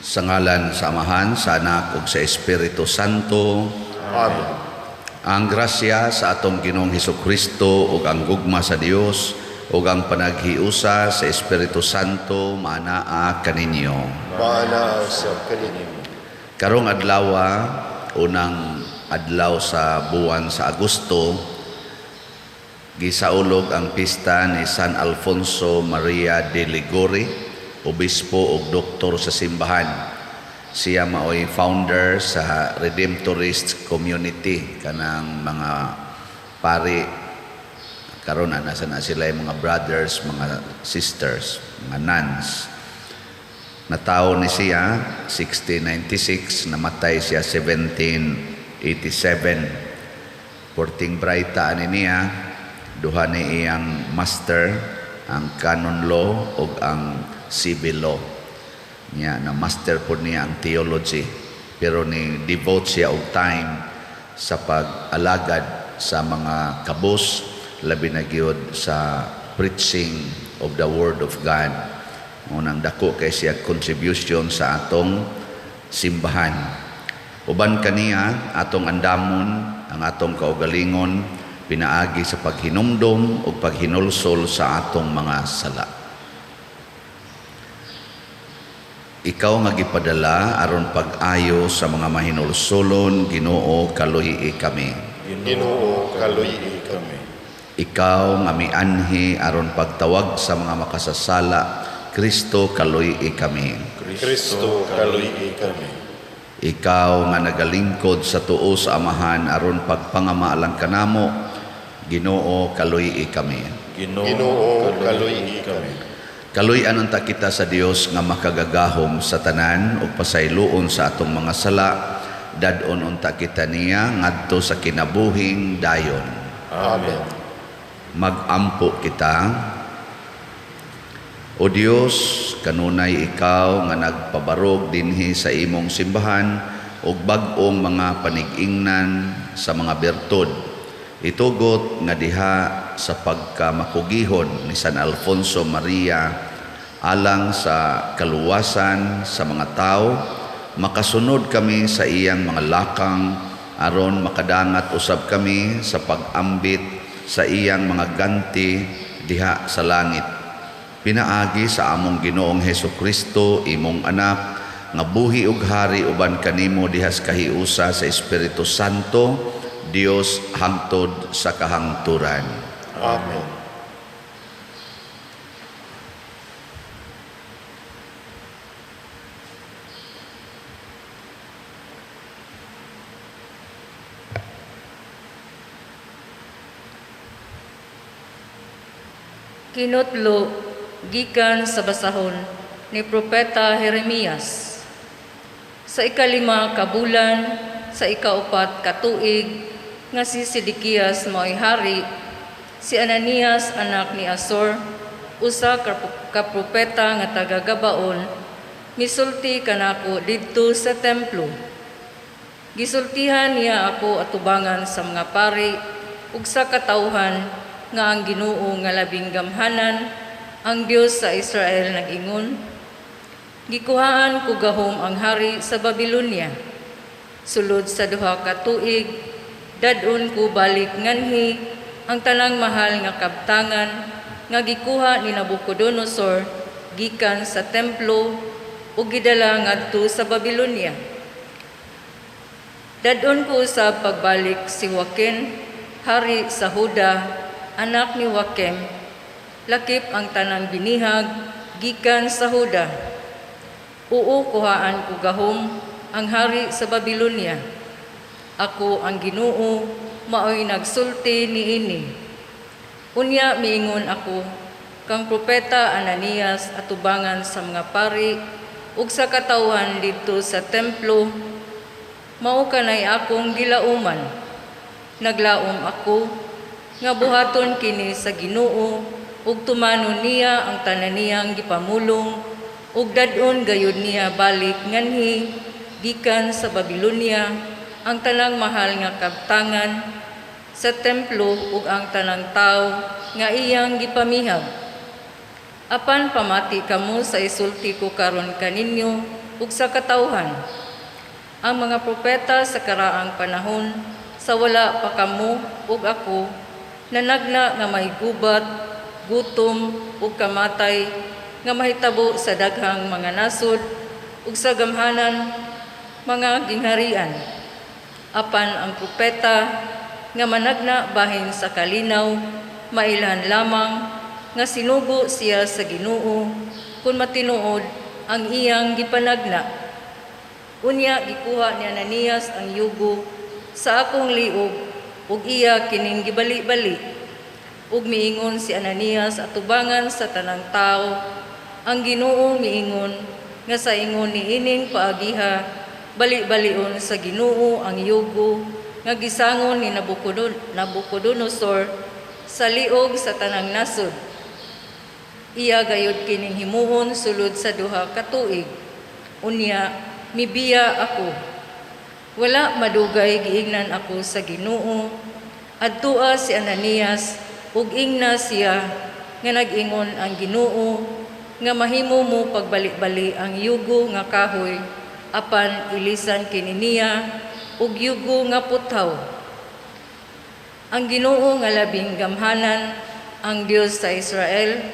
Sa ngalan sa Amahan, sa Anak ug sa Espiritu Santo. Amen. Ang grasya sa atong Ginoong Hesukristo ug ang gugma sa Dios ug ang panaghiusa sa Espiritu Santo manaa kaninyo. Mana sa kaninyo. Karong adlaw, unang adlaw sa buwan sa Agosto, gisaulog ang pista ni San Alfonso Maria de Ligori, obispo ug doktor sa simbahan. Siya maoy founder sa Redemptorist Community, kanang mga pari karon nasa na sila yung mga brothers, mga sisters, mga nuns. Natao ni siya 1696, namatay siya 1787. Porting Braita ani niya, duha ni iyang master, ang canon law ug ang civil law. Niya na master po niya ang theology, pero ni devote siya og time sa pag-alagad sa mga kabus, labi na gyud sa preaching of the word of God. Unang dako kay siya contribution sa atong simbahan. Uban kaniya atong andamon ang atong kaugalingon pinaagi sa paghinumdom ug paghinulsol sa atong mga sala. Ikaw nga gipadala aron pag-ayo sa mga mahinulsolon, Ginoo, kaluhii kami. Ginoo, kaluhii kami. Ikaw nga mianhi aron pagtawag sa mga makasasala, Kristo, kaluhii kami. Kristo, kaluhii kami. Ikaw nga nagalingkod sa tuo sa Amahan aron pagpangamaalang kanamo, Ginoo, kaluhii kami. Ginoo, kaluhii kami. Kaluy-an unta kita sa Dios nga makagagahom sa tanan ug pasayloon sa atong mga sala, dadon unta kita niya ngadto sa kinabuhing dayon. Amen. Magampo kita. O Dios, kanunay ikaw nga nagpabarog dinhi sa imong simbahan ug bag-ong mga panig-ingnan sa mga bertud. Itugot nga diha sa pagkamakugihon ni San Alfonso Maria alang sa kaluwasan sa mga tao, makasunod kami sa iyang mga lakang aron makadangat usab kami sa pag-ambit sa iyang mga ganti diha sa langit. Pinaagi sa among Ginoong Hesukristo, imong anak, nga buhi ug hari uban kanimo diha sa kahiusa sa Espiritu Santo, Dios hangtod sa kahangturan. Amen. Kinutlo gikan sa basahon ni Propeta Jeremias. Sa ikalima ka bulan, sa ikaupat ka tuig, nga si Sedekias mao'y hari, si Ananias anak ni Asor, usa ka propeta nga taga Gabaon, misulti kanako didto sa templo. Gisultihan niya ako atubangan sa mga pari ug sa katawhan nga ang Ginoo nga labing gamhanan, ang Dios sa Israel nag-ingon. Gikuhaan ko gahom ang hari sa Babilonia. Sulod sa duha ka tuig, dadon ko balik nganhi ang tanang mahal nga kabtangan nga gikuha ni Nabucodonosor gikan sa templo ug gidala ngadto sa Babilonia. Dadon ko usab pagbalik si Joaquin, hari sa Huda, anak ni Joachim, lakip ang tanang binihag gikan sa Huda. Kuhaan ko gahom ang hari sa Babilonia. Ako ang Ginoo, mao'y nagsulti niini. Unya miingon ako, kang propeta Ananias atubangan sa mga pari ug sa katawhan didto sa templo, mao kanay akong gilauman. Naglaom ako nga buhaton kini sa Ginoo ug tumanon niya ang tanan niyang gipamulong ug dadon gayud niya balik nganhi gikan sa Babilonia ang tanang mahal nga kabtangan sa templo ug ang tanang tawo nga iyang gipamihag. Apan pamati kamo sa isulti ko karon kaninyo ug sa katawhan. Ang mga propeta sa karaang panahon, sa wala pa kamo ug ako, nanagna nga may gubat, gutom ug kamatay, nga mahitabo sa daghang mga nasod ug sa gamhanan mga gingharian. Apan ang propeta nga managna bahin sa kalinaw, mailhan lamang nga sinugo siya sa Ginoo kung matinuod ang iyang gipanagna. Unya gikuha ni Ananias ang yugo sa akong liog ug iya kining gibali-bali. Ug miingon si Ananias atubangan sa tanang tao, ang Ginoo miingon nga sa ingon ni ining paagiha bali-balion sa Ginoo ang yugo nga gisangon ni Nabucodonosor sa liog sa tanang nasod. Iya gayud kining himuon sulod sa duha ka tuig. Unya mibiya ako. Wala madugay giingnan ako sa Ginoo. Adtua si Ananias ug ingna siya nga nag-ingon ang Ginoo nga mahimo mo pagbalik-bali ang yugo nga kahoy apan ilisan kini niya ug yugo nga puthaw. Ang Ginoo nga labing gamhanan, ang Dios sa Israel,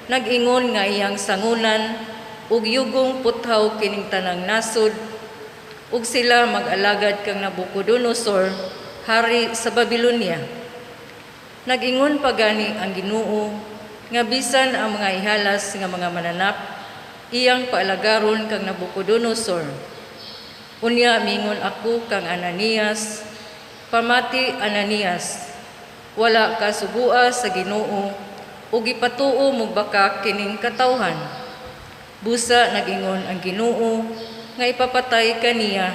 nag-ingon nga iyang sangunan ug yugong puthaw kining tanang nasod ug sila mag-alagad kang Nabucodonosor, hari sa Babilonia. Nag-ingon pa gani ang Ginoo nga bisan ang mga ihalas nga mga mananap iyang paalagaron kang Nabucodonosor. Unya mingon ako kang Ananias, pamati Ananias, wala ka sugua sa Ginoo ug ipatuo mo baka kining katawhan. Busa nag-ingon ang Ginoo nga ipapatay kaniya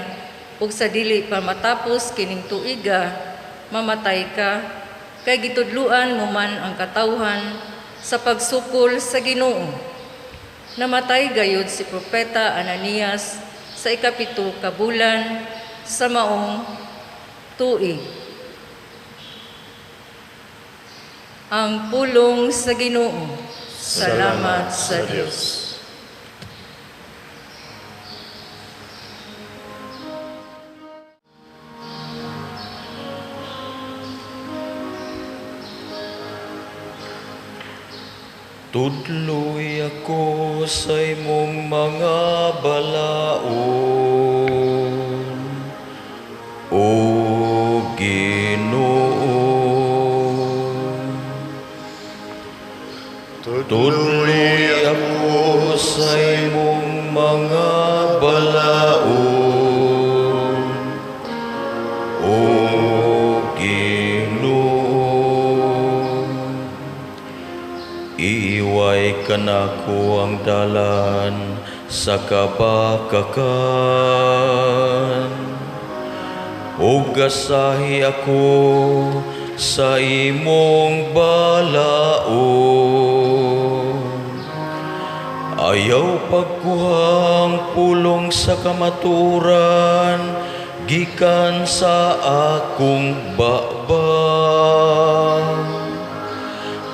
ug sa dili pa matapos kining tuiga mamatay ka, kay gitudluan mo man ang katawhan sa pagsukol sa Ginoo. Namatay gayud si propeta Ananias sa ikapito ka bulan sa maong tuig. Ang pulong sa Ginoo. Salamat sa Dios. Tudloy ako sa imong mga balaod, O Ginoo. Tudloy ako sa imong mga balaod, O Ginoo. Iiway ka nako ang dalan sa kabakakan, ug gasahi ako sa imong balaod. Ayaw pagkuhang pulong sa kamaturan gikan sa akong baba.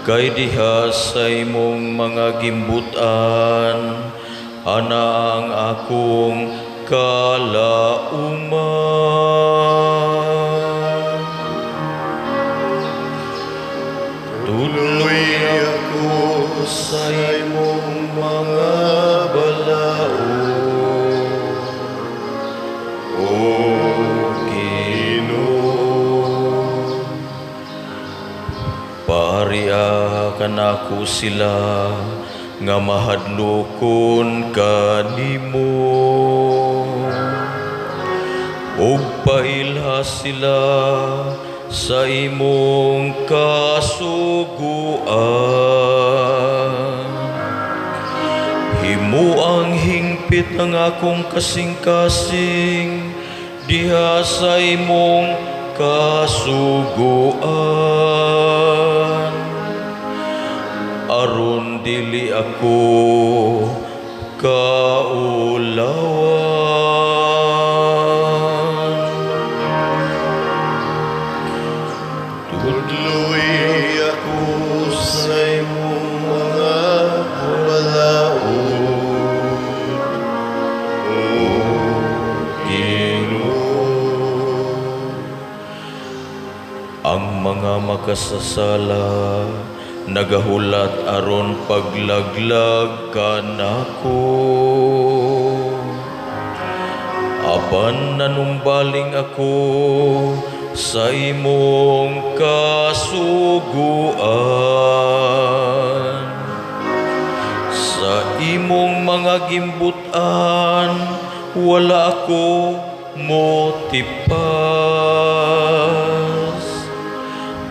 Kay diha sa imong mga gimbutan, ana ang akong kalauman. Tuloy ako sa imong mga balaod, O Ginoo. Paariya kanako sila nga mahadlokon kanimo, ug pailha sila sa imong kasuguan. Himo ang hingpit ng akong kasing-kasing diha sa imong kasuguan, aron dili ako kaulawan. Tudloy ako sa imong mga balaod, O makasasala, nagahulat aron paglaglag kanako. Apan nanumbaling ako sa imong kasuguan, sa imong mga gimbutan wala ako motipas,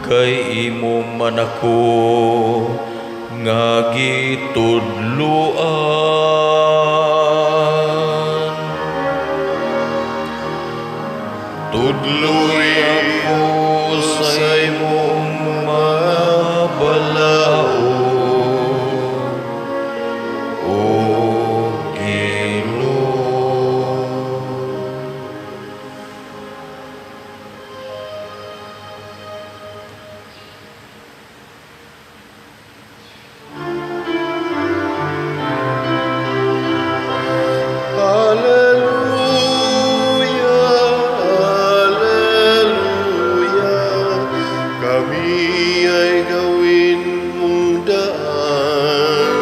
kay imo man ako nga gitudloan. Tudloy ako sa imong mga balaod, O Ginoo. Hallelujah, kami ay gawin mong daan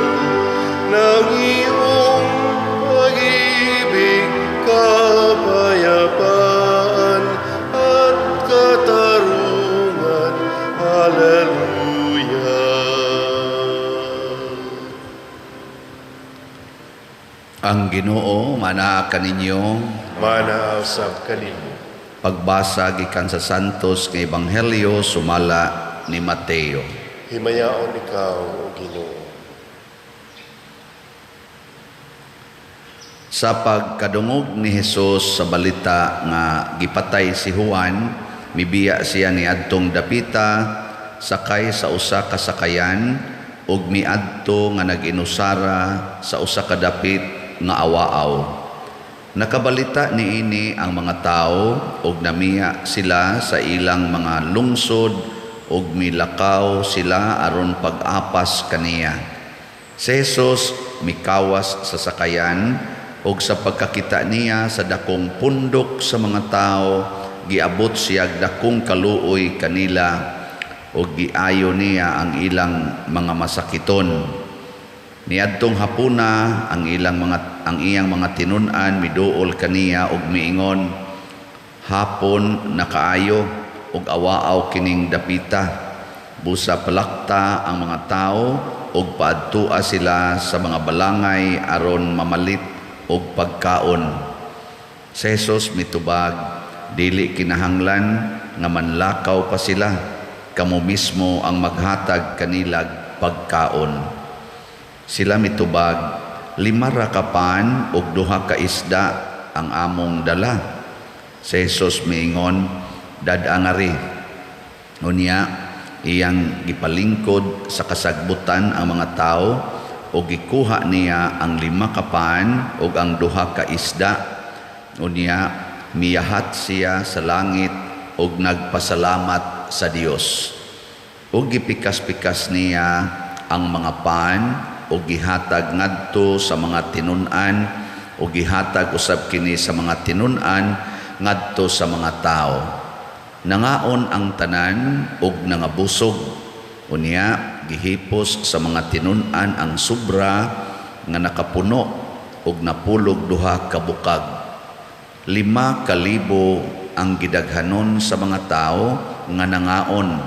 ng iyong pag-ibig, kapayapaan at katarungan. Hallelujah. Ang Ginoo mana kaninyo. Manaw sa kanimo. Pagbasa gikan sa Santos nga Ebanghelyo sumala ni Mateo. Himayaon ikaw, O Ginoo. Sa pagkadungog ni Jesus sa balita nga gipatay si Juan, mibiya siya ni adtong dapita sakay sa usa ka sakayan ug miadto nga nag-inusara sa usa ka dapit nga awaaw. Nakabalita niini ang mga tao ug namiya sila sa ilang mga lungsod ug milakaw sila aron pag-apas kaniya. Si Jesus mikawas sa sakayan ug sa pagkakita niya sa dakong pundok sa mga tao, giabot siya dakong kaluoy kanila ug giayo niya ang ilang mga masakiton. Niadtong hapuna ang iyang mga tinun-an miduol kaniya ug miingon, hapon nakaayo ug awaaw kining dapita. Busa palakta ang mga tao ug paadtua sila sa mga balangay aron mamalit og pagkaon. Si Jesus mitubag, dili kinahanglan nga manlakaw pa sila, kamo mismo ang maghatag kanilag pagkaon. Sila mitubag, 5 ra ka pan ug 2 ka isda ang among dala. Si Jesus miingon, dad-angari. Unya, iyang gipalingkod sa kasagbutan ang mga tao ug gikuha niya ang 5 ka pan ug ang 2 ka isda. Unya, miyahat siya sa langit ug nagpasalamat sa Dios. Ug gipikas-pikas niya ang mga pan ug gihatag ngadto sa mga tinun-an ug gihatag usab kini sa mga tinun-an ngadto sa mga tao. Nangaon ang tanan ug nangabusog. Unya gihipos sa mga tinun-an ang sobra nga nakapuno ug napulog 2 ka bukag. 5,000 ang gidaghanon sa mga tao nga nangaon,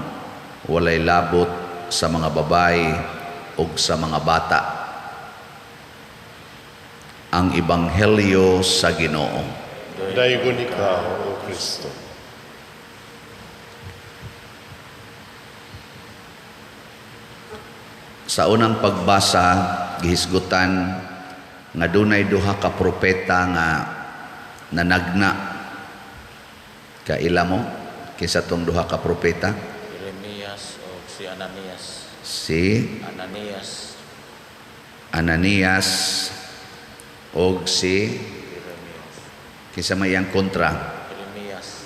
walay labot sa mga babae ug sa mga bata. Ang Ebanghelyo sa Ginoo. Daygon ikaw, O Kristo. Sa unang pagbasa, gihisgutan nga dunay 2 ka propeta nga nanagna. Kaila mo kisa tong 2 ka propeta? Jeremias o si Ananias. Si Ananias og si kisa may ang kontra. Jeremias.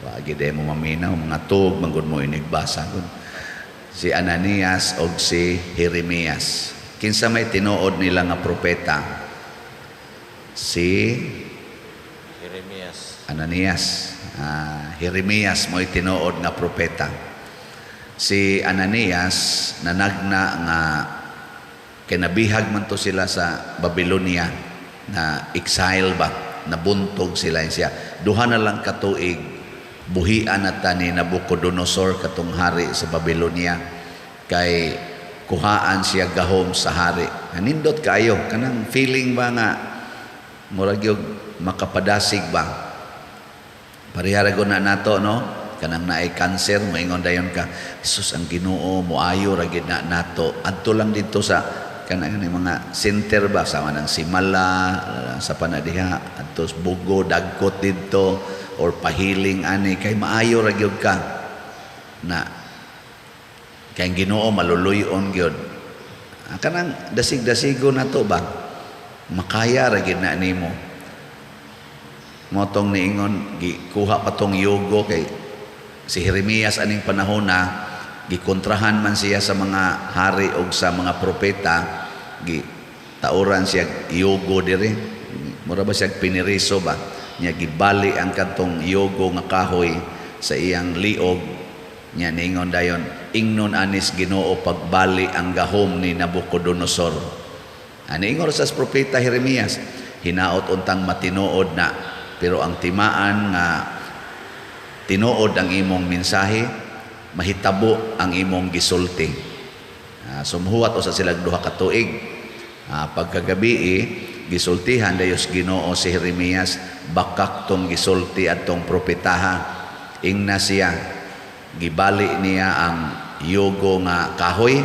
Wagi de mo maminaw mga tug manggod mo inigbasa kun. Si Ananias og si Jeremias. Kinsa may tinuod nila nga propeta? Si Jeremias. Ananias. Jeremias mo'y tinuod nga propeta. Si Ananias nanagna nga kinabihag man to sila sa Babylonia na exile ba, nabuntog sila siya. Duha na lang katuig buhian na ta ni Nabucodonosor katong hari sa Babylonia kay kuhaan siya gahom sa hari. Nindot kayo kanang feeling ba nga murag yung makapadasig ba, pariharagon na nato no, kanang naay cancer maingon dayon ka Jesus ang Ginoo moayo ra gid na nato adto lang dito sa kanang mga center ba sama ng Simala sa panadiha adto sa Bugo dagkot dito or pahiling ani kay maayo ra gyud ka na kay ang Ginoo maluluyon gyud. Kanang dasig-dasigo na to ba makaya ra gyud na nimo. Motong niingon gikuha pa tong yugo kay si Jeremias aning panahon na gikontrahan man siya sa mga hari o sa mga propeta, tauran siya yugo diri. Mura ba siya piniriso ba? Niya gibali ang katong yugo nga kahoy sa iyang liog. Niya niingon dayon, ingnon anis Ginoo pagbali ang gahom ni Nabucodonosor. Niingon sa propeta Jeremias, hinaot untang matinuod na, pero ang timaan nga tinuod ang imong mensahe, mahitabo ang imong gisulti. Sumhuwat usa sila duha ka tuig. Pagkagabi gisultihan dayos Ginoo si Jeremias, bakak tong gisulti atong propetaha. Ingna siya, gibali niya ang yugo nga kahoy,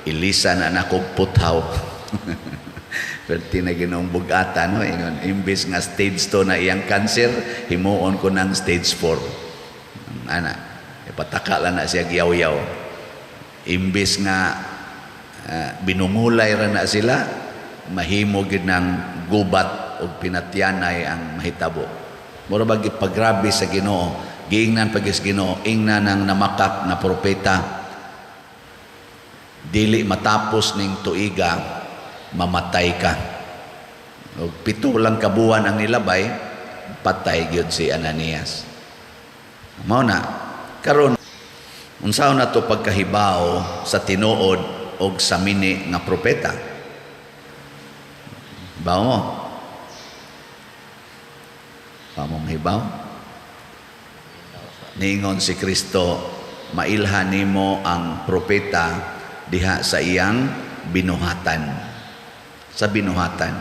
ilisan na nakog puthaw. Perti na Ginoong bugatan, no? Ingon, imbis nga stage 2 na iyang cancer, himuon ko ng stage 4. Ipataka lang na siya giyaw-yaw. Imbis nga binungulay ra na sila, mahimo gid ng gubat o pinatyanay ang mahitabo. Mura ba pagrabe sa Ginoo, giingnan pagis Ginoo, ingnan ang namakak na propeta, dili matapos ning tuiga, mamatay ka. O 7 lang kabuan ang nilabay, patay gyud si Ananias. Mao na karon unsaon na to pagkahibaw sa tinuod og sa mini nga propeta? Bawo mo? Pamong hibaw? Ningon si Kristo, mailhan nimo ang propeta diha sa iyang binuhatan. Sa binuhatan.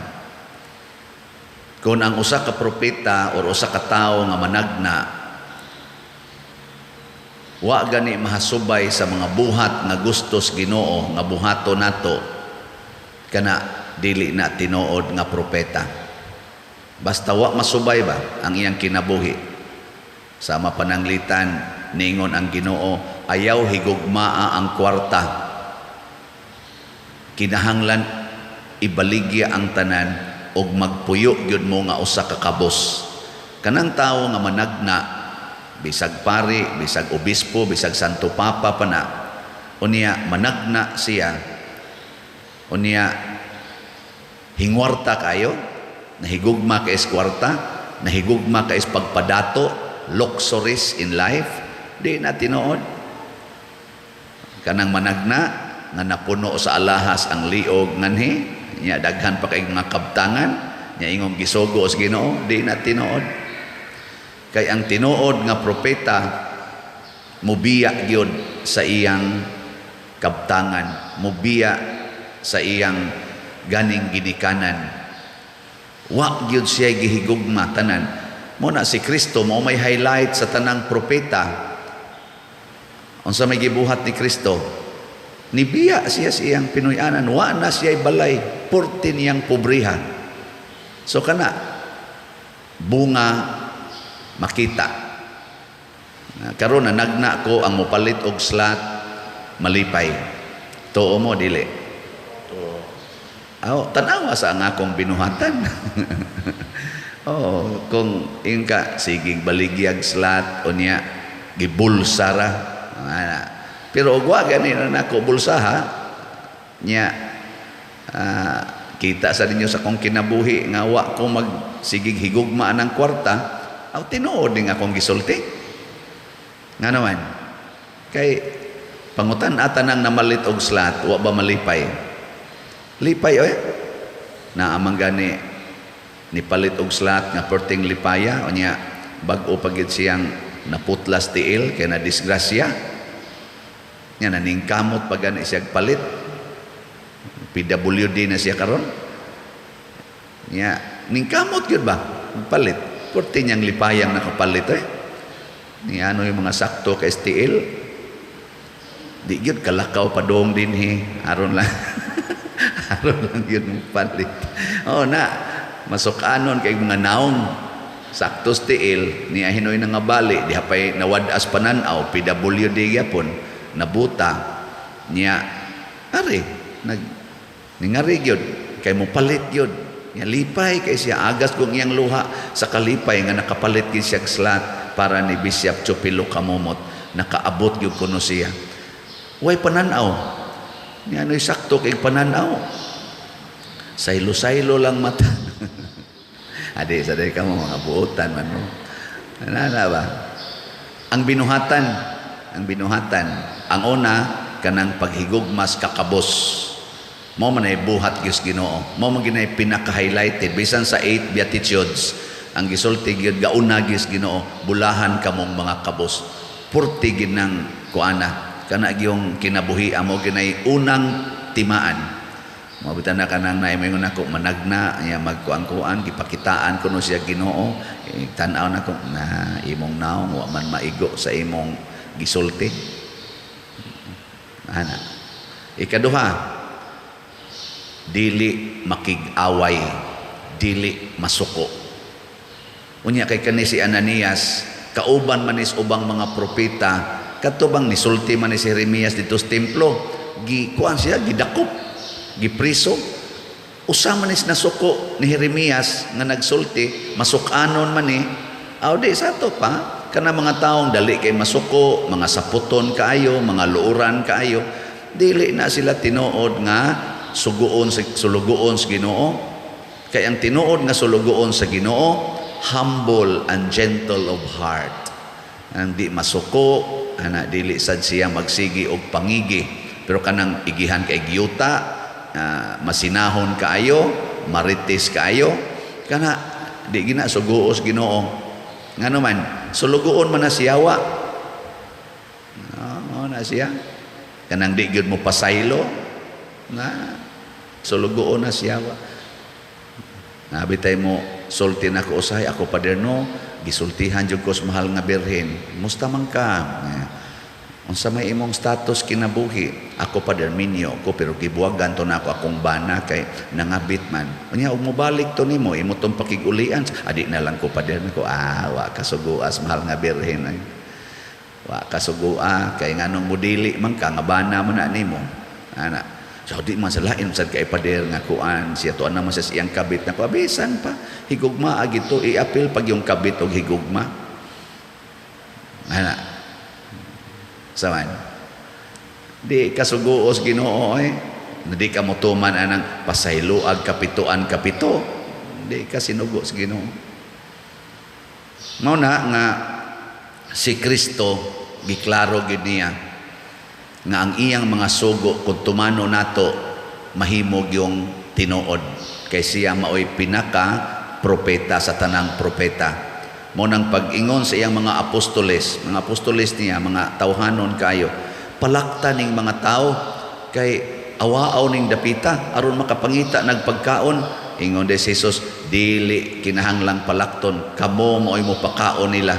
Kung ang usa ka propeta o usa ka tawo nga managna wa gani mahasubay sa mga buhat nga gustos Ginoo nga buhato nato, kana dili na tinuod nga propeta. Basta wa masubay ba ang iyang kinabuhi. Sama pananglitan ningon ang Ginoo, ayaw higugmaa ang kwarta. Kinahanglan ibaligya ang tanan og magpuyo gyud mo nga usa ka kabos. Kanang tawo nga managna, bisag pari, bisag obispo, bisag santo papa pa na, unya managna siya, unya hingwarta kayo, nahigugma ka is kwarta, nahigugma ka is pagpadato, luxuries in life, di na tinuod. Kanang managna nga napuno sa alahas ang liog nganhi, nya daghan pa kay mga kabtangan, nya ingong gisugo sa Ginoo, di na tinuod. Kay ang tinuod nga propeta mubiya gyud sa iyang kabtangan, mubiya sa iyang ganing ginikanan. Wa gyud siya gihigugma tanan. Mo na si Kristo mao may highlight sa tanang propeta. Unsa may gibuhat ni Kristo? Nibiya siya sa iyang pinuyanan, wa na siya balay, purti niyang pobrihan. So kana, bunga makita. Karon na nagna ko ang mupalit og slat, malipay. Tuo mo, dili. Tanawa sa ang akong binuhatan. Kung ingka, sigig baligyag slat, o niya, gibulsara. Pero ogwa gani na nako bulsaha nya kita sa ninyo sa kong kinabuhi nga wa ko magsigig higugma ng kwarta Aw tinuod ning akong gisulti. Nga naman, kay pangutan ata nang namalit og slat, wa ba malipay? Lipay oy. Na amang gani ni palit og slat nga perting lipaya o niya bag-o pagid siyang naputlas tiil kay na disgrasya. Nya naningkamot pag gani siya palit. PWD na siya karon. Nya ningkamot gyud ba? Palit. Perting niyang lipayang nakapalit eh. Ni ano yung mga sakto kay STL. Di gyud kalakaw padong dinhi aron lang. Aron lang yun palit. Oh na, masukanon kay mga naong sakto STL niya hinoy na nga bali diha pay nawadas pananaw PWD gyapon nabuta niya ari ningari gyud kay mo palit gyud niya lipay kay siya agas kung iyang luha sa kalipay nga nakapalit gyud siya slat para ni Bishop Chupilo Kamomot nakaabot gyud kuno siya way pananaw niya ano'y sakto kay pananaw saylo-saylo lang mata adi saday ka mo mga buotan man mo nana ba ang binuhatan ang una kanang paghigugmas kakabos mo man ay buhat gyud Ginoo mo man ginay pinaka-highlighted bisan sa 8 beatitudes ang gisulti gyud gauna gyud Ginoo bulahan kamong mga kabos purti ginang kuana kana gyung kinabuhi mo ginay unang timaan. Mabitan na kanang naimingon ako managna niya magkuan-kuan gipakitaan kuno siya Ginoo tan-aw na ko na imong naong wa man maigo sa imong gisulti. Ana. Ikaduha, dili makig-away, dili masuko. Unya kay kani si Ananias, kauban man is ubang mga propeta, katubang nisulti man ni si Jeremias dito sa templo, gikuan siya gidakop, gipriso. Usa man is nasuko ni Jeremias nga nagsulti, masukanon man ni, aw di sa to pa kana mga taong dali kay masuko, mga saputon kaayo, mga luuran kaayo, dili na sila tinuod nga sulugoon sa Ginoo. Kay ang tinuod nga sulugoon sa Ginoo, humble and gentle of heart. Ang di masuko, ana dili sad siya magsigi og pangigi, pero kanang igihan kay giyuta, masinahon kaayo, marites kaayo, kana di gina suguos Ginoo. Ngano man, sulugoon man na siyawa. Na siya. Kanang di gyud mo pasaylo na sulugoon na siyawa. Nabitay mo sulti na ko usay ako paderno gisultihan jud ko sa mahal nga birhen. Musta man ka? Unsa may imong status kinabuhi? Ako paderminyo ko pero gibuwagan to nako akong bana kay nangabit man. Unya ug mobalik to nimo imo tong pakigulian. Adi na lang ko paderno ko wa kasuguas mahal nga birhen ay. Wa kasugua kay nganong mudili man ka nga bana man na nimo. Ana. So di man sa lain sad kay pader nga kuan siya to ana man sa iyang kabit na pabisan pa higugma agito iapil pag yung kabit og higugma. Ana. Saman. Di kasuguos Ginoo di ka motuman anang pasayloag kapituan kapito. Di ka sinugo sa Ginoo. Mao na nga si Kristo giklaro gid niya nga ang iyang mga sugo kung tumano nato mahimog yung tinuod kay siya maoy pinaka propeta sa tanang propeta. Mo nang pag-ingon sa iyang mga apostoles niya, mga tawhanon kayo, palakta ning mga tao kay awaaw ning dapita aron makapangita nagpagkaon. Ingon de Jesus, dili kinahanglang palakton, kamo mo'y mo pakaon nila.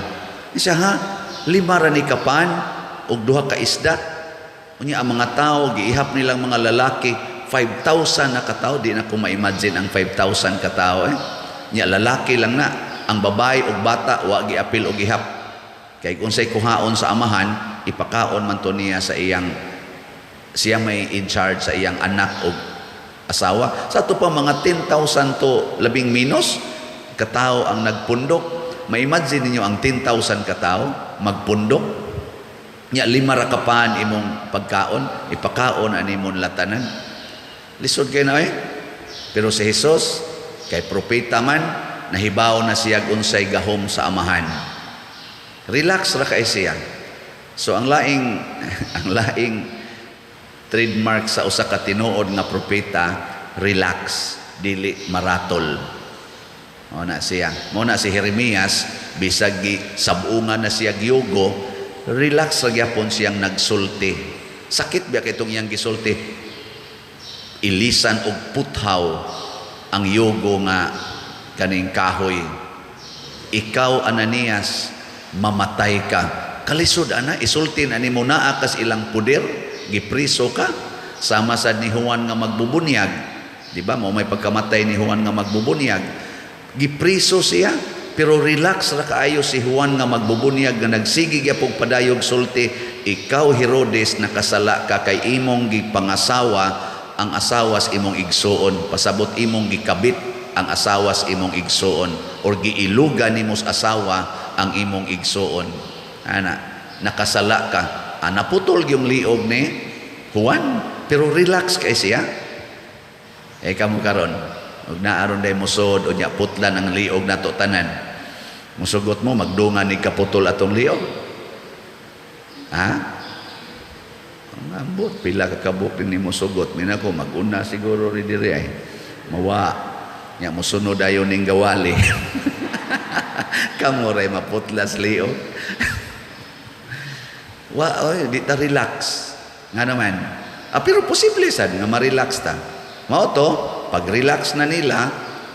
Isa ha, 5 ra ni kapan ug 2 ka isda. Unya ang mga tao giihap nilang mga lalaki 5,000 na katao, di na ko ma-imagine ang 5,000 katao Nya lalaki lang na. Ang babae ug bata wa giapil og ihap kay unsay kuhaon sa amahan ipakaon man to niya sa iyang siya may in charge sa iyang anak ug asawa sa to pa mga 10,000 to labing minus katao ang nagpundok. Ma-imagine ninyo ang 10,000 katao magpundok nya 5 ra kapan imong pagkaon ipakaon animon latanan lisod kay na pero si Jesus kay propeta man nahibaw na siya unsay gahom sa amahan. Relax ra kay siya. So ang laing ang laing trademark sa usa ka tinuod nga propeta, relax, dili maratol. Mo na si Jeremias, bisag gi sabungan na siya giyugo, relax ra gyapon siyang nagsulti. Sakit ba kay itong iyang gisulti? Ilisan og puthaw ang yugo nga kaning kahoy. Ikaw, Ananias, mamatay ka. Kalisod ana, isultin ani mo naa kas ilang puder, gipriso ka sama sad ni Juan nga magbubunyag. Di ba? Mo may pagkamatay ni Juan nga magbubunyag. Gipriso siya, pero relax ra kaayo si Juan nga magbubunyag nga nagsigi gyapon padayog sulti. Ikaw, Herodes, nakasala ka kay imong gipangasawa ang asawas imong igsuon, pasabot imong gikabit ang asawas imong igsuon, or giilugan nimos asawa ang imong igsuon. Ana, nakasala ka. Naputol yung liog ni Juan, pero relax kay siya. Kamo karon, ug naaron day musod o nya putlan ang liog nato tanan. Musugot mo magdungan ni kaputol atong liog. Ambot pila ka kabuk ni musugot mina ko maguna siguro ri diri ay mawa nya mosunod ayon ning gawali. Kamo ray maputlas liog. Oy, di ta relax nga naman. Pero posible sad nga ma-relax ta. Mao to, pag relax na nila,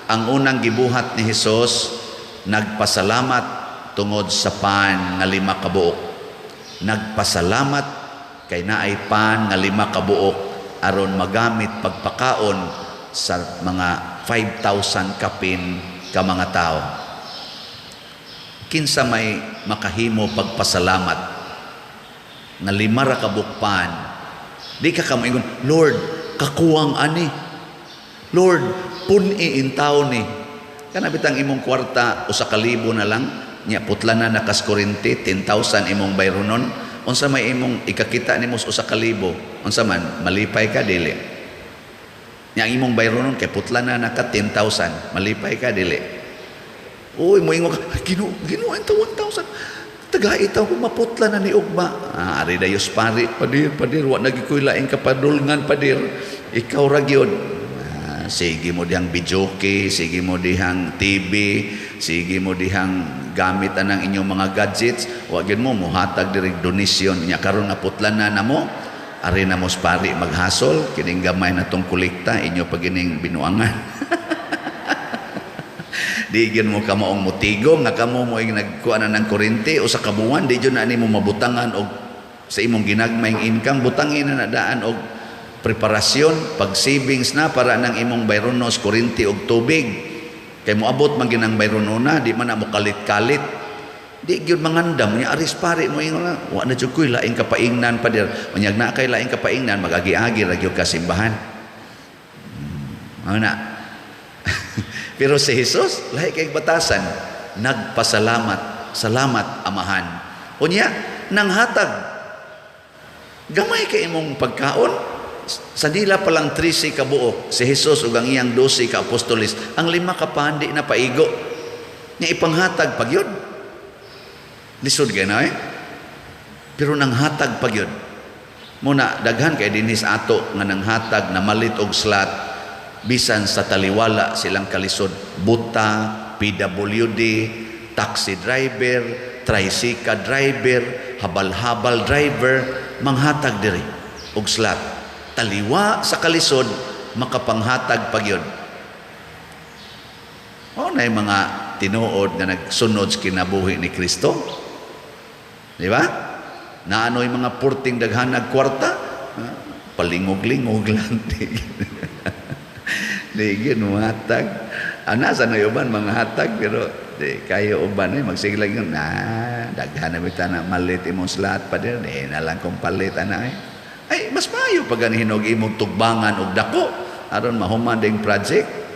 ang unang gibuhat ni Hesus, nagpasalamat tungod sa pan nga 5 ka buok. Nagpasalamat kay naay pan nga 5 ka buok aron magamit pagpakaon sa mga 5,000 kapin ka mga tao. Kinsa may makahimo pagpasalamat nga 5 ra ka buok pan, di ka kamaingon, Lord, kakuwang ani. Lord, puni in taon ni. Kana bitang imong kwarta 1,000 na lang, nya putla na nakas kurente 10,000 imong bayronon. Unsa may imong ikakita nimo sa 1,000? Unsa man malipay ka dili? Nya imong bayronon kay putla na naka 10,000, malipay ka dili? Uy, moingon ka, Ginoo ento 1,000. Tagait ako maputla na ni ugma. Ari dayos padir, wa nagikoy laing kapadulngan padir. Ikaw ra gyud. Sige mo dihang videoke, sige mo dihang TV, sige mo dihang gamit anang inyong mga gadgets, wa gyud mo muhatag diri donasyon nya karon nga putlan na namo. Ari na mo pari maghasol kining gamay natong kolekta inyo pagining binuangan. Di gyud mo kamaong mutigom nga kamo mo nagkuan ng kurente o sa kabuwan, di gyud na nimo mabutangan og sa imong ginagmayng income, butangin na daan og preparasyon, pag savings na para ng imong bayronos, kurente og tubig. Kay moabot man ginang bayronona, di man na mo kalit-kalit. Di gyud mangandam nya aris pare mo ingon, wa na jud koy laing kapaingnan padir. Unyag na kay laing kapaingnan magagi-agi ra gyud ka simbahan. Ana. Pero si Jesus, lahi kay batasan, nagpasalamat, salamat amahan. Unya, nanghatag. Gamay kay imong pagkaon. Sa nila palang 13 ka buok, si Jesus ug ang iyang 12 ka apostolis, ang 5 ka pandi na paigo. Nya ipanghatag pagyud. Lisod kay na Pero nanghatag pagyud. Muna daghan kay dinhis ato nga nanghatag na malit og slot bisan sa taliwala silang kalisod, buta, PWD, taxi driver, tricycle driver, habal-habal driver, manghatag diri og slot. Taliwa sa kalisod, makapanghatag pagyod. Na yung mga tinuod na nagsunod sa kinabuhi ni Kristo. Di ba? Naano yung mga purting daghanag kwarta? Palingog-lingog lang. Di hatag. Ana sa na uban mga hatag, pero di kayo uban magsiglag yun. Daghan na bita na malit imong slot pa din. Na lang kong palit ana ay mas maayo pag hinog imong tugbangan og dako aron mahuman ding project.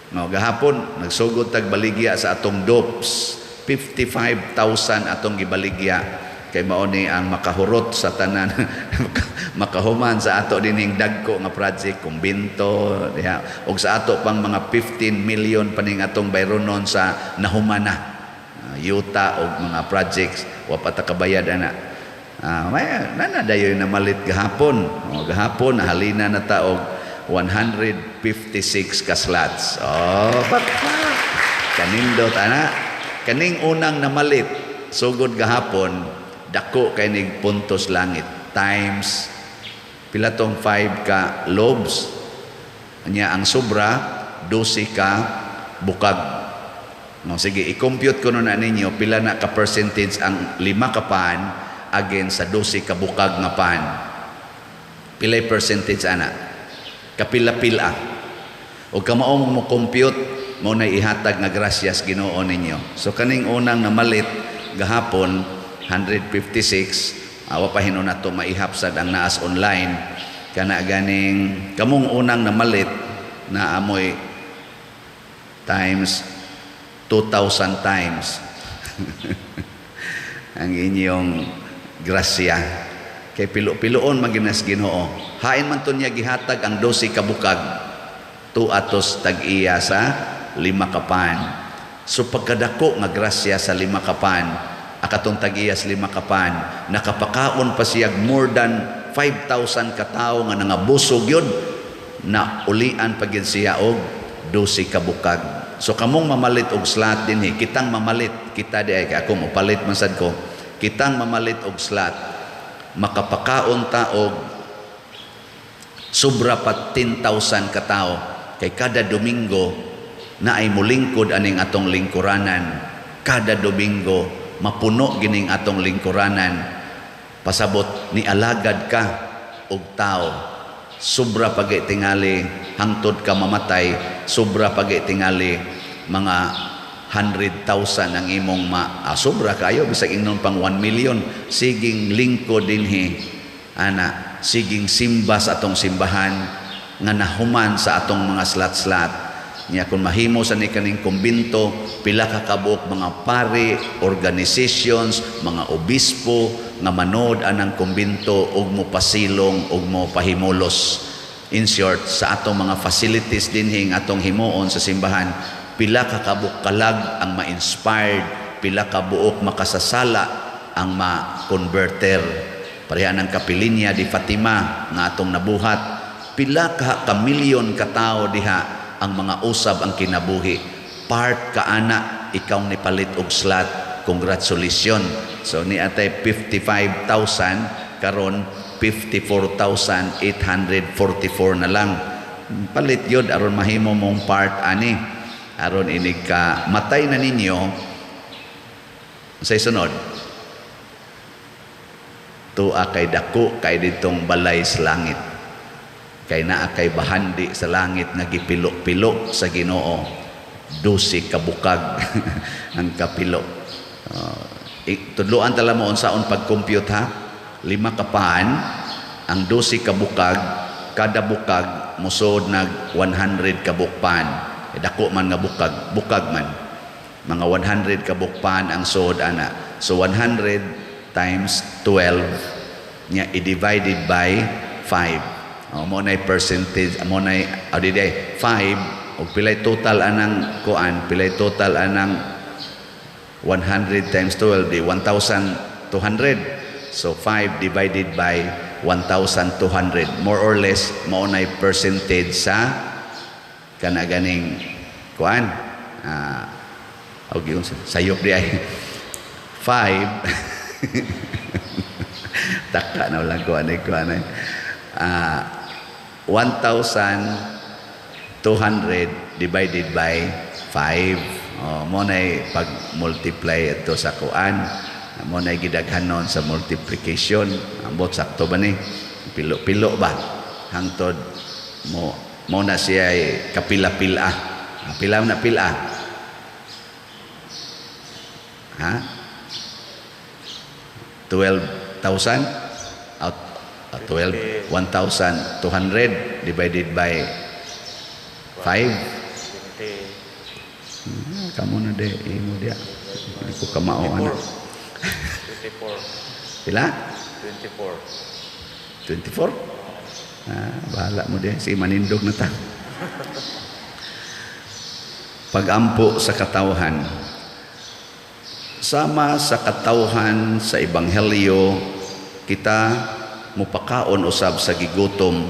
Gahapon nagsugod tag baligya sa atong DOPS, 55,000 atong gibaligya kay mao ni ang makahurot sa tanan makahuman sa ato dining dagko nga project kumbinto diha ug sa ato pang mga 15 million paning atong bayronon sa nahuman na yuta og mga projects wa pa ta kabayad ana. May nanadayoy na malit gahapon. Gahapon nahalina na ta og 156 ka slots. Kanindot ana. Kaning unang namalit sugod gahapon dako kay nig puntos langit times pila tong 5 ka lobes. Anya ang sobra 12 ka bukag. Sige, i-compute ko na ninyo pila na ka percentage ang 5 ka pan against sa 12 ka bukag nga pan. Pilay percentage ana? Kapila-pila. O kamaong mo compute mo na ihatag nga grasyas Ginoo ninyo. So kaning unang namalit gahapon 156 awa pa hinon nato maihapsad ang naas online kana ganing kamong unang namalit na amoy times 2,000 times ang inyong grasya kay pilo-piloon maginas Ginoo. Hain man to niya gihatag ang 12 ka bukag 2 atos tag-iya sa 5 ka pan. So pagkadako nga grasya sa 5 ka pan, akatong tag-iya sa 5 ka pan, nakapakaon pa siya more than 5,000 ka tawo nga nangabusog yun na ulian pa gyud siya og 12 ka bukag. So kamong mamalit og slot dinhi, kitang mamalit, kita di ay ako mopalit man sad ko. Kitang mamalit og slot, makapakaon ta og sobra pa 10,000 ka tawo kay kada Domingo na ay mulingkod aning atong lingkuranan. Kada Domingo mapuno gining atong lingkuranan. Pasabot ni alagad ka og tao. Sobra pagay tingali hangtod ka mamatay, sobra pagay tingali mga 100,000 ang imong sobra kayo bisag ingnon pang 1 million siging lingkod dinhi ana siging simba sa atong simbahan nga nahuman sa atong mga slat-slat niya kung mahimo sa ni kaning kumbinto pila ka kabuok mga pari, organizations, mga obispo nga manood anang kumbinto ug mo pasilong ug mo pahimulos. In short, sa atong mga facilities dinhi nga atong himuon sa simbahan, pila ka kabuok kalag ang ma-inspired, pila ka buok makasasala ang ma-converter. Pareha ng Kapilinya di Fatima nga atong nabuhat, pila ka milyon ka tawo diha ang mga usab ang kinabuhi. Part ka ana, ikaw ni palit og slot. Congratulations. So ni atay 55,000 karon 54,844 na lang. Palit yun aron mahimo mong part ani. Aron inig ka matay na ninyo sa sunod. Tuwa kay dako kay ditong balay sa langit. Kay naa kay bahandi sa langit nga gipilo-pilo sa Ginoo. 12 ka bukag ang kapilo. Tudloan tala mo unsaon pag-compute ha. 5 ka paan, ang 12 ka bukag, kada bukag musod nag 100 ka bukpan. Dako man nga bukag man. Mga 100 ka bukpan ang sod ana. So 100 times 12 nya i-divided by 5. Mo nay percentage, mo nay adiday 5 og pilay total anang kuan, pilay total anang 100 times 12 di 1,200. So 5 divided by 1,200. More or less mo nay percentage sa kana ganing kuan. Okay, sayop di ay 5 taka na lang kuan ay 1,200 divided by 5. Mo nay pag multiply ito sa kuan, mo nay gidaghanon sa multiplication. Ambot sakto ba ni? Pilo-pilo ba? Hangtod mo na siya ay kapila-pila. Pila na pila. Ha? 12,000 out 1,200 divided by 5. Kamu na de imo dia. Hindi ko kamao ana. 24. Pila? 24. 24? Bahala mo din. Si manindog na ta. Pag-ampo sa katawhan. Sama sa katawhan sa Ebanghelyo, kita mupakaon usab sa gigutom.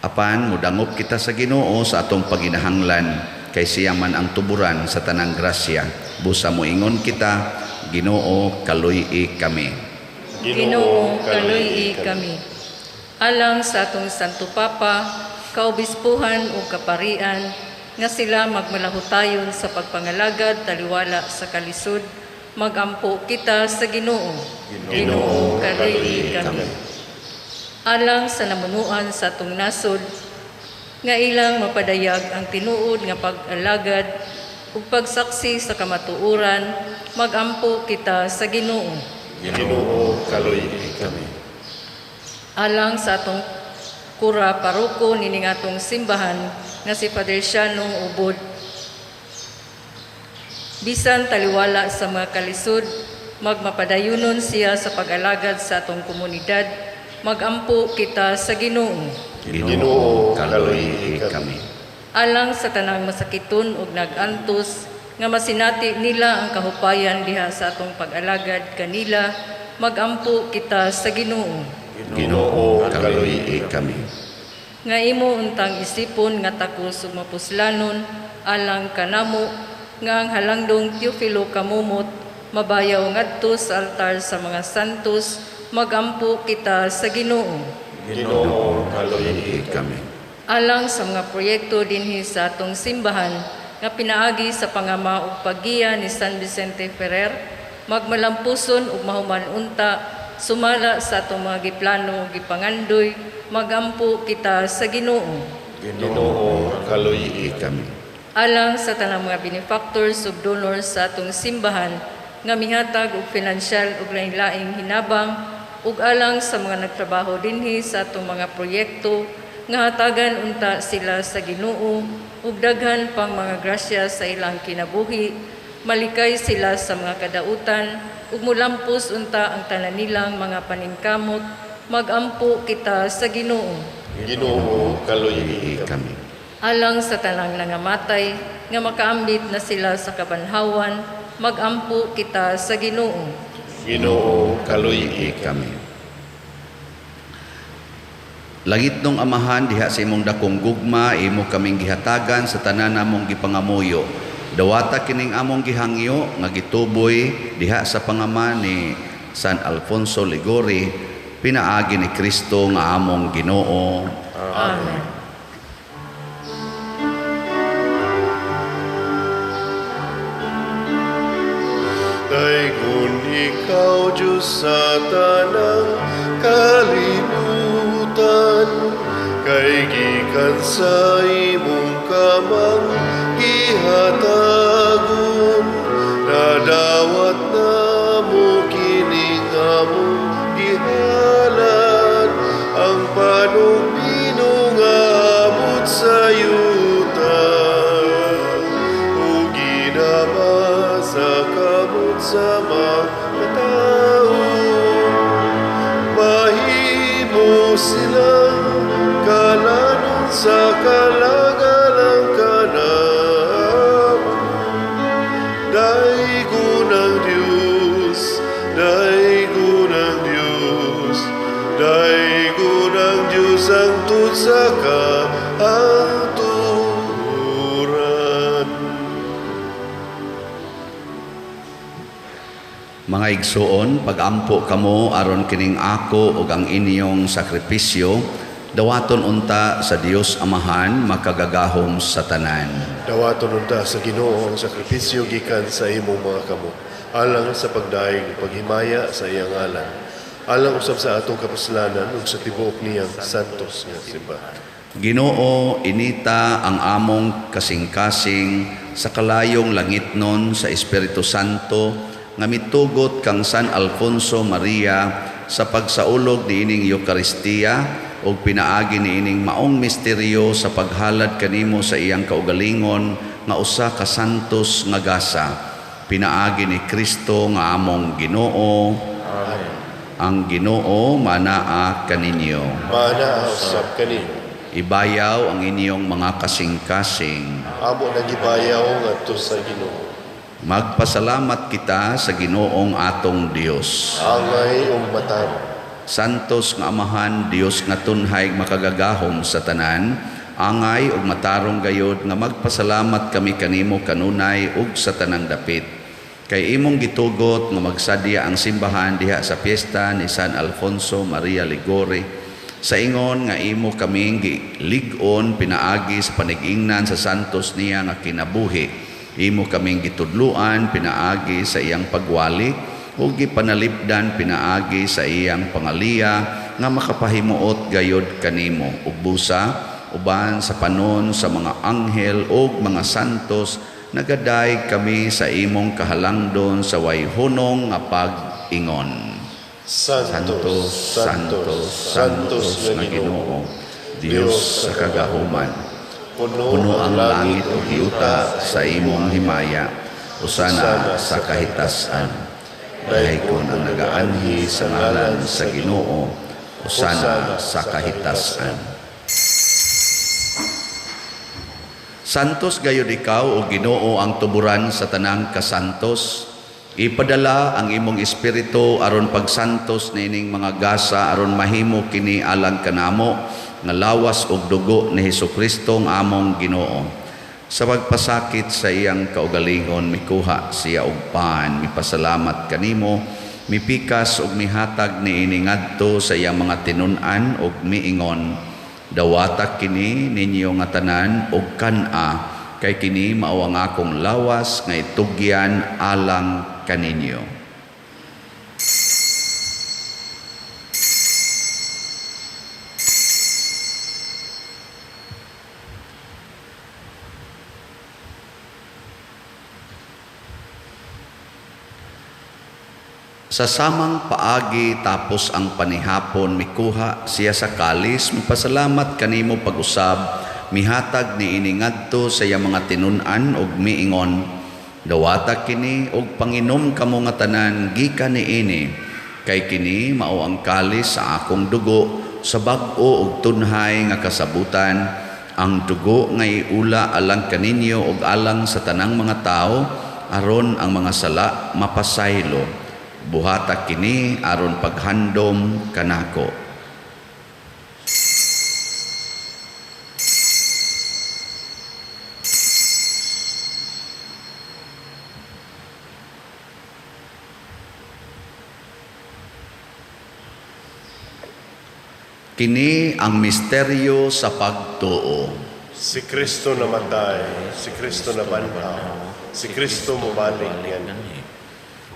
Apan mudangop kita sa Ginoo sa atong paginahanglan, kay siya man ang tuburan sa tanang grasya. Busa mo ingon kita, Ginoo kaluy-i kami. Ginoo kaluy-i kami. Alang sa atong Santo Papa, kaobispuhan o kaparian, nga sila magmalahutayon sa pagpangalagad taliwala sa kalisod, magampo kita sa Ginoo. Ginoo kaluy-i kami. Alang sa namunuan sa atong nasod, nga ilang mapadayag ang tinuod nga pag-alagad ug pagsaksi sa kamatuoran, magampo kita sa Ginoo. Ginoo kaluy-i kami. Alang sa atong kura paroko nining atong simbahan nga si Father Shanong Ubod, bisan taliwala sa mga kalisod, magmapadayunon siya sa pag-alagad sa atong komunidad, magampo kita sa Ginoo. Ginoo kaluy-i kami. Alang sa tanang masakiton ug nagantos nga masinati nila ang kahupayan diha sa atong pag-alagad kanila, magampo kita sa Ginoo. Ginoo kaluy-i kami. Nga imo untang isipon nga takos ug mapuslanon alang kanamo nga ang halangdong Teofilo kamumot mabayaw ngadto sa altar sa mga santos, magampo kita sa Ginoo. Ginoo kaluy-i kami. Alang sa mga proyekto dinhi sa atong simbahan nga pinaagi sa pangama ug paggiya ni San Vicente Ferrer, magmalampuson ug mahuman unta sumala sa atong mga giplano ug gipangandoy, magampo kita sa Ginoo. Ginoo kaluy-i kami. Alang sa tanang mga benefactors ug donors sa atong simbahan nga mihatag og pinansyal ug lain-laing hinabang, ug alang sa mga nagtrabaho dinhi sa atong mga proyekto nga hatagan unta sila sa Ginoo ug daghan pang mga grasya sa ilang kinabuhi, malikay sila sa mga kadautan ug mulampos unta ang tanan nilang mga paningkamot, magampo kita sa Ginoo. Ginoo kaluy-i kami. Alang sa tanang nangamatay nga makaambit na sila sa kabanhawan, magampo kita sa Ginoo. Ginoo kaluy-i kami. Langit nung Amahan, diha sa imong dakong gugma, imo kaming gihatagan sa tanan namong gipangamuyo. Dawata kining among gihangyo nga gituboy diha sa pangama ni San Alfonso Ligori, pinaagi ni Kristo nga among Ginoo. Amen. Daigon ikaw, Diyos sa tanang kalibutan, kay gikan sa imong kamang gihatagon, nadawat na mo kining among gihalan, ang panupino nga abot sa yuta, o ginama sa kamot sa mga tao, mahimo silang kalanon sa kalagalang kanamo. Daigon ang Diyos, daigon ang Diyos, daigon ang Diyos ang tut sa kahaturan. Mga igsoon, pag-ampo kamo aron kining ako ug ang inyong sakripisyo, dawaton unta sa Dios Amahan makagagahom sa tanan. Dawaton unta sa Ginoo ang sakripisyo gikan sa imong mga kamot, alang sa pagdaig ug paghimaya sa iyang ngalan, alang usab sa atong kapuslanan ug sa tibuok niyang santos nga simbahan. Ginoo, inita ang among kasing-kasing sa kalayong langitnon sa Espiritu Santo nga mitugot kang San Alfonso Maria sa pagsaulog niining Eucharistia ug pinaagi niining maong misteryo sa paghalad kanimo sa iyang kaugalingon nga usa ka santos nga gasa. Pinaagi ni Kristo nga among Ginoo. Amen. Ang Ginoo manaa kaninyo. Mana usab kanimo. Ibayaw ang inyong mga kasing-kasing. Amo nagibayaw ngadto sa Ginoo. Magpasalamat kita sa Ginoong atong Dios. Angay ug matano. Santos nga Amahan, Dios nga tunhay makagagahom sa tanan, angay ug matarong gayod nga magpasalamat kami kanimo kanunay ug sa tanang dapit. Kay imong gitugot nga magsadya ang simbahan diha sa piyesta ni San Alfonso Maria Ligori, sa ingon nga imo kaming gilig-on pinaagi sa panig-ingnan sa santos niya nga kinabuhi. Imo kaming gitudluan pinaagi sa iyang pagwali ug gipanalipdan pinaagi sa iyang pangaliya nga makapahimuot gayod kanimo ug busa uban sa panon sa mga anghel ug mga santos nagaday kami sa imong kahalangdon sa way hunong nga pag-ingon. Santos, Santos, Santos nga Ginoo, Dios sa kagahuman. Puno ang langit ug yuta sa imong himaya, usana sa kahitasan. Dahikon ang nagaanhi sa ngalan sa Ginoo, usana sa kahitasan. Santos gayud ikaw o Ginoo ang tuburan sa tanang kasantos. Ipadala ang imong espiritu aron pagsantos nining mga gasa aron mahimo kini alang kanamo nga lawas ug dugo ni Hesukristo nga among Ginoo. Sa pagpasakit sa iyang kaugalingon mikuha siya og pan, mipasalamat kanimo, mipikas ug mihatag niini ngadto sa iyang mga tinun-an ug miingon, dawata kini ninyo nga tanan ug kan-a, kay kini mao ang akong lawas nga itugyan alang kaninyo. Sa samang paagi tapos ang panihapon mikuha siya sa kalis, mipasalamat kanimo pag-usab, mihatag ni ini ngadto sa iyang mga tinun-an ug miingon, dawata kini ug panginom kamo nga tanan gikan niini, kay kini mao ang kalis sa akong dugo sa bag-o ug tunhay nga kasabutan, ang dugo nga iula alang kaninyo ug alang sa tanang mga tao aron ang mga sala mapasaylo. Buhata kini aron paghandom kanako. Kini ang misteryo sa pagtuo. Si Kristo namatay, si Kristo nabanhaw, si Kristo mubalik yan.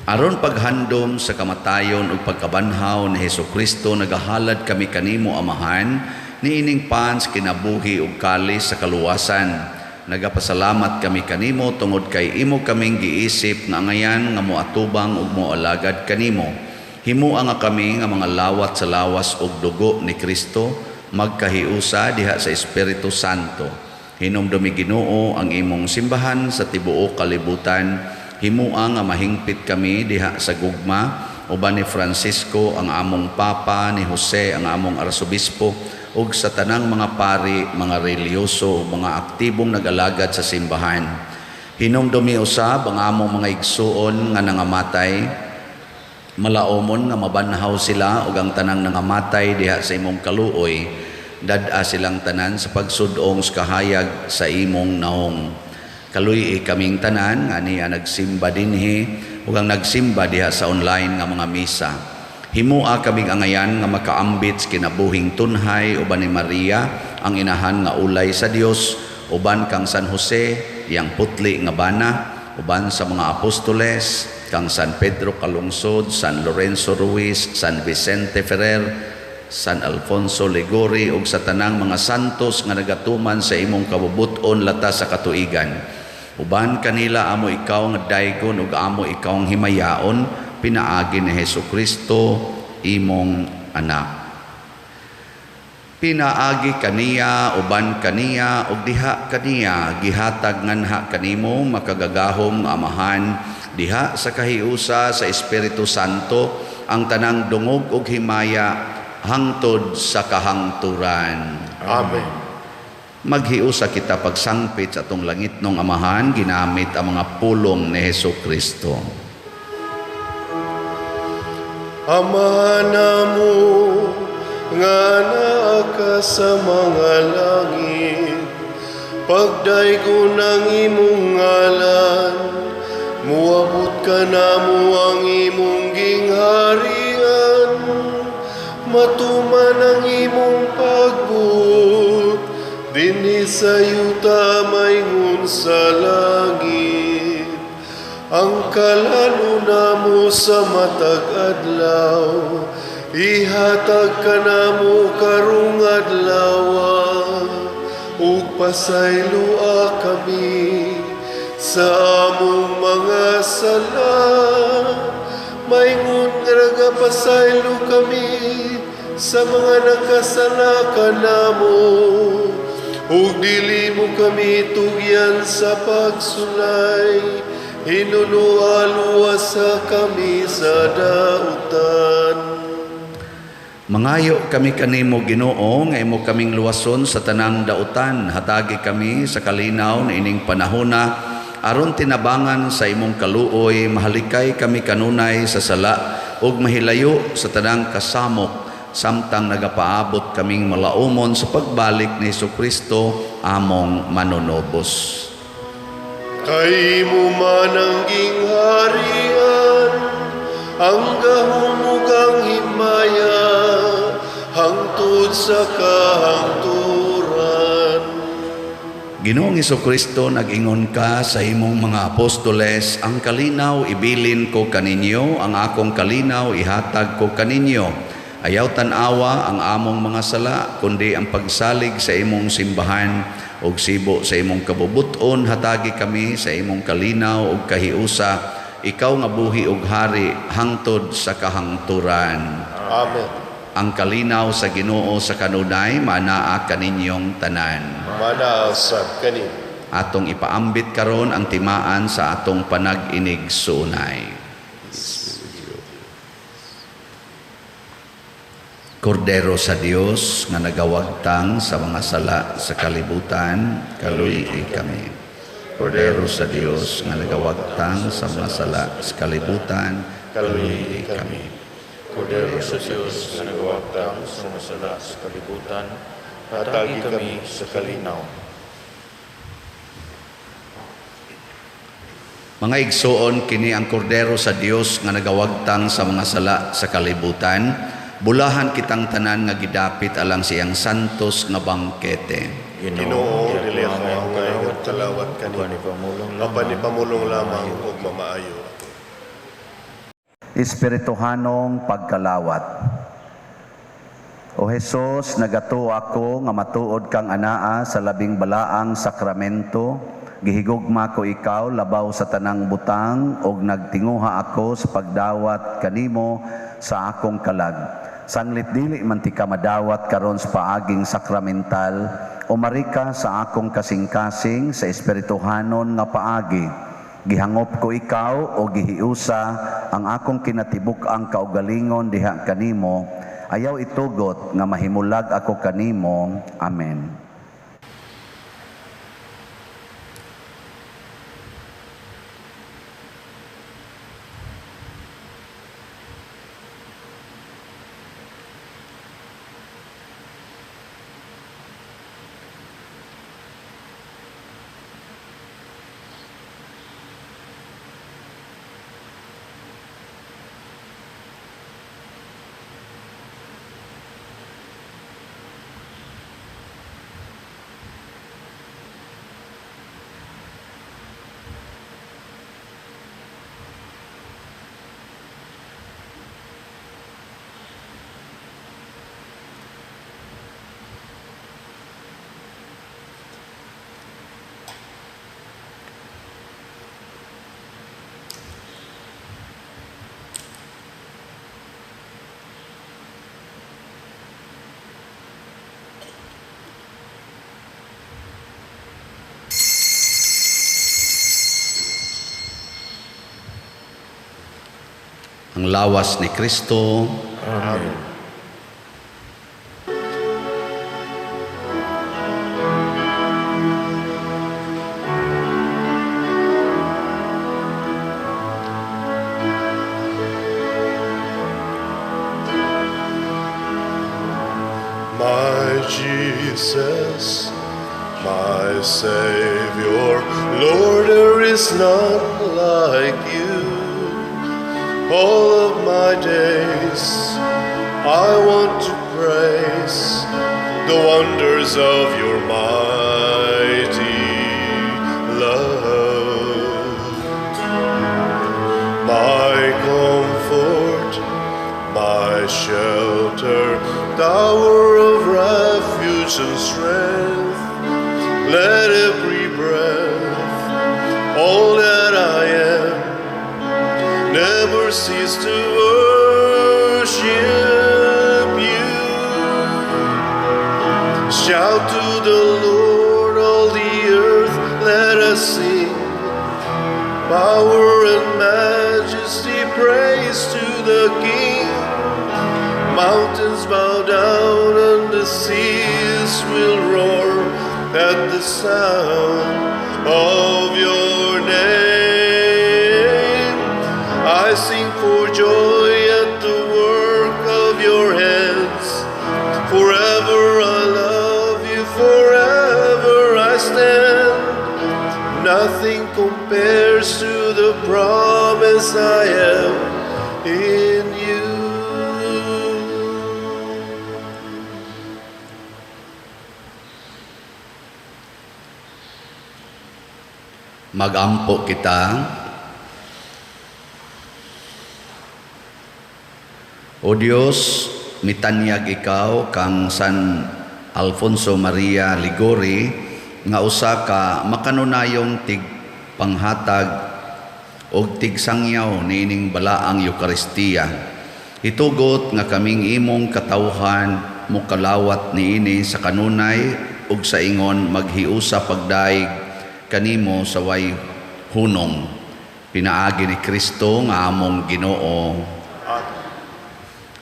Aron paghandom sa kamatayon ug pagkabanhaw ni Hesukristo nagahalad kami kanimo Amahan niining pans kinabuhi ug kalis sa kaluwasan. Nagapasalamat kami kanimo tungod kay imo kaming giisip nga ngayan nga moatubang ug moalagad kanimo. Himuha nga kami nga mga lawat sa lawas ug dugo ni Kristo magkahiusa diha sa Espiritu Santo. Hinumdumi Ginoo ang imong simbahan sa tibuok kalibutan. Himuha nga mahingpit kami diha sa gugma uban ni Francisco ang among papa, ni Jose ang among arsobispo ug sa tanang mga pari, mga reliyoso, mga aktibong nag-alagad sa simbahan. Hinumdumi usab ang among mga igsuon nga nangamatay, malaomon nga mabanhaw sila ug ang tanang nangamatay diha sa imong kaluoy, dad-a silang tanan sa pagsudong sa kahayag sa imong naong. Kaluy kaming tanan nga niya nagsimba dinhi ug ang nagsimba diha sa online nga mga misa. Himuha kaming angayan nga makaambit sa kinabuhing tunhay uban ni Maria ang inahan nga ulay sa Dios, uban kang San Jose yang putli nga bana, uban sa mga apostoles kang San Pedro Calungsod, San Lorenzo Ruiz, San Vicente Ferrer, San Alfonso Ligori ug sa tanang mga santos nga nagatuman sa imong kabubuton lata sa katuigan. Uban kanila amo ikaw nga daygon ug amo ikaw ang himayaon pinaagi ni Hesukristo imong anak. Pinaagi kaniya uban kaniya ug diha kaniya gihatag nganha kanimo makagagahom nga Amahan diha sa kahiusa sa Espiritu Santo ang tanang dungog ug himaya hangtod sa kahangturan. Amen. Maghiusa kita pagsangpit sa atong langit ng Amahan ginamit ang mga pulong ni Hesukristo. Ama namo nga naa ka sa mga langit, pagdaygon ang imong ngalan, muabot ka namo ang imong gingharian, matuman ang imong pagbuot, dinhi sa yuta mayngon sa langit. Ang kalano namo sa matag adlaw, ihatag ka namo karong adlaw, ug pasaylua kami sa among mga sala, mayngon nga nagapasaylo kami sa mga nakasala kanamo, ug dili mo kami tugyan sa pagsulay, hinuluwa-luwasa kami sa dautan. Mangayo kami kanimo Ginoo nga imo kaming luwason sa tanang dautan, hatagi kami sa kalinaw na ining panahona aron tinabangan sa imong kaluoy, mahalikay kami kanunay sa sala ug mahilayo sa tanang kasamok, samtang nagapaabot kaming malaumon sa pagbalik ni Hesukristo among manunobos. Kay mo man ang gingharian, ang gahumugang himaya, hangtod sa kahangturan. Ginoong Hesukristo, nag-ingon ka sa imong mga apostoles, ang kalinaw ibilin ko kaninyo, ang akong kalinaw ihatag ko kaninyo. Ayaw tanawa ang among mga sala, kundi ang pagsalig sa imong simbahan, ug sibo sa imong kabubuton, hatagi kami sa imong kalinaw ug kahiusa, ikaw nga buhi ug hari hangtod sa kahangturan. Amen. Ang kalinaw sa Ginoo sa kanunay manaa kaninyong tanan. Manaasab kanin. Atong ipaambit karon ang timaan sa atong panag-inig sunay. Kordero sa Dios nga nagawagtang sa mga sala sa kalibutan, kaluyi kami. Kordero sa Dios nga nagawagtang sa mga sala sa kalibutan, kaluyi kami. Kordero sa Diyos na nagawagtang sa masala sa kalibutan, hatagi kami sa kalinaw. Mga igsoon, kini ang kordero sa Dios nga nagawagtang sa mga sala sa kalibutan, bulahan kitang tanan nga gidapit alang siyang santos nga bangkete. Ginoo, dili ako ang ngayon talawat kanino. Apanipamulong lamang ug mamaayo. Espirituhanong pagkalawat. O Jesus, nagato ako nga matuod kang anaa sa labing balaang sakramento, gihigugma ko ikaw labaw sa tanang butang, og nagtinguha ako sa pagdawat kanimo sa akong kalag. Sanglit dili man ti ka madawat karon sa paaging sakramental, o marika sa akong kasing-kasing sa espirituhanon nga paagi. Gihangop ko ikaw o gihiusa ang akong kinatibuk ang kaugalingon diha kanimo, ayaw itugot nga mahimulag ako kanimo. Amen. ang lawas ni Kristo, Amen. My Jesus, my Savior, Lord, there is none like you. All of my days, I want to praise the wonders of your mighty love. My comfort, my shelter, tower of refuge and strength. Let every breath, all that I am, never cease to worship you. Shout to the Lord, all the earth, let us sing. Power and majesty, praise to the King. Mountains bow down and the seas will roar at the sound of your name. I sing for joy at the work of your hands. Forever I love you, forever I stand. Nothing compares to the promise I have in you. Magampo kita. O Diyos, mitanyag ikaw kang San Alfonso Maria Ligori nga usa ka makanunayong tig panghatag og tig sangyaw niining balaang Eucharistia. Hitugot nga kaming imong katawhan mukalawat niini sa kanunay ug sa ingon maghiusa pagdaig kanimo sa way hunong. Pinaagi ni Kristo nga among Ginoo.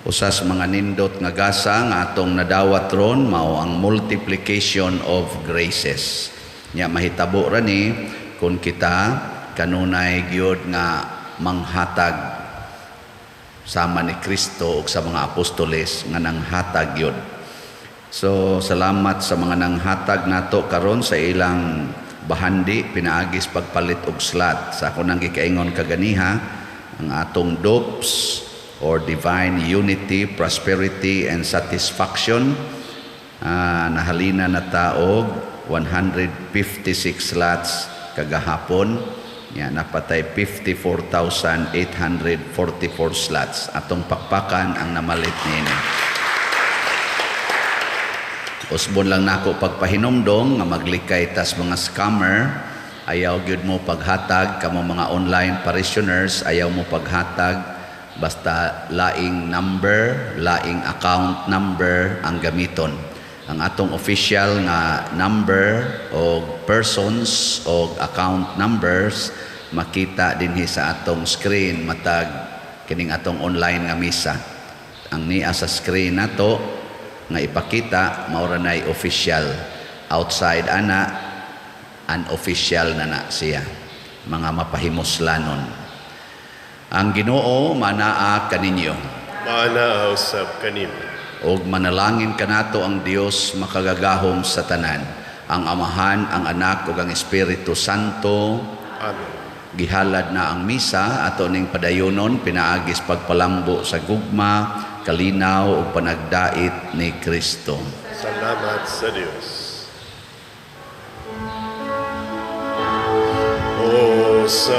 Usas mga nindot nga gasa nga atong nadawat ron mao ang multiplication of graces. Nya mahitabo ra ni kung kita kanunay gyud nga manghatag sama ni Kristo ug sa mga apostoles nga nanghatag gyud. So salamat sa mga nanghatag nato karon sa ilang bahandi pinaagis pagpalit og slat sa ako nang gikaingon kaganiha ang atong dopes or divine unity, prosperity and satisfaction nahalina na taog 156 slots kagahapon napatay 54,844 slots atong pakpakan ang namalit niini. Usbon lang nako pagpahinomdom nga maglikay tas mga scammer ayaw gyud mo paghatag kamo mga online parishioners ayaw mo paghatag basta laing number, laing account number ang gamiton. Ang atong official nga number o persons o account numbers makita dinhi sa atong screen matag kining atong online nga misa. Ang niya sa screen nato nga ipakita maura nay official, outside ana unofficial na siya, mga mapahimuslanon. Ang Ginoo manaa kaninyo, Manaaw sab kanimo. og manalangin kanato ang Dios makagagahom sa tanan, ang Amahan, ang Anak ug ang Espiritu Santo. Amen. Gihalad na ang misa ato ning padayonon pinaagis pagpalambo sa gugma, kalinaw ug panagdait ni Kristo. Salamat sa Diyos. O sa